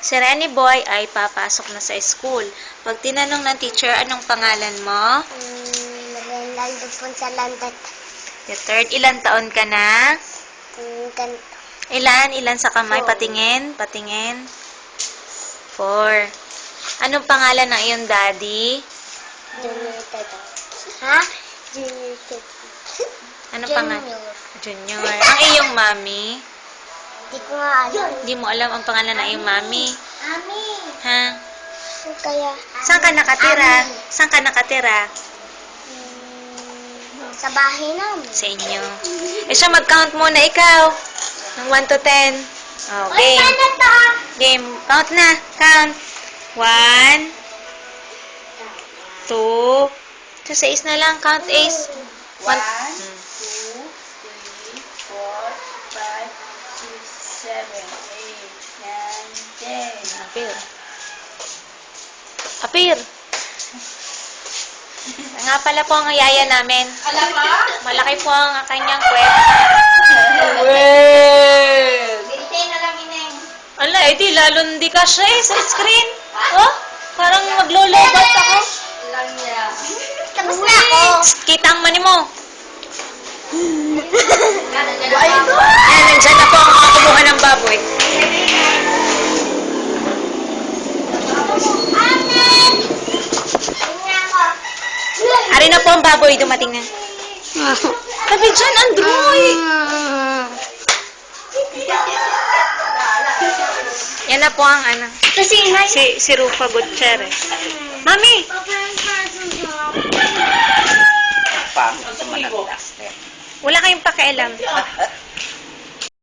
Si Renny Boy ay papasok na sa school. Pag tinanong ng teacher, anong pangalan mo? Nalando po sa landat. The third, ilan taon ka na? Ganito. Ilan sa kamay? Four. Patingin. 4. Anong pangalan ng iyong daddy? Junior Tito. Ha? Junior Tito. Anong pangalan? Junior. Ang iyong mami? Hindi ko nga alam. Hindi mo alam ang pangalan ng iyong mami? Ami. Ha? Kaya. Saan ka nakatira? Ami. Saan ka nakatira? Sa bahay namin. Sa inyo. Siya, mag-count muna ikaw. Ng 1 to 10. Oh, game. Ano to? Game. Count na. Count. 1, 2, sa 6 na lang. Count Ace. 1, 2, 3, 4, 5, 6, 7, 8, 9, 10. Apir. Apir. Nga pala po ang yaya namin. Alam ba? Malaki po ang kanyang kwet. Well! Bintay na lang ineng. Ala, edi lalo hindi ka siya sa screen. Oh, parang maglolobat ako. Lang niya. Tapos na ako. Kita ang mani mo. Why ito? Ayan, nandyan na po ang mga kumuha ng baboy. Amen! Tingnan ko. Ari na po ang baboy, dumating na. Sabi dyan, Androy. Yan na po ang ano. Kasi nga Si Rufa Gutierrez. Mami! Pangit sa managdas. Wala kayong pakialam.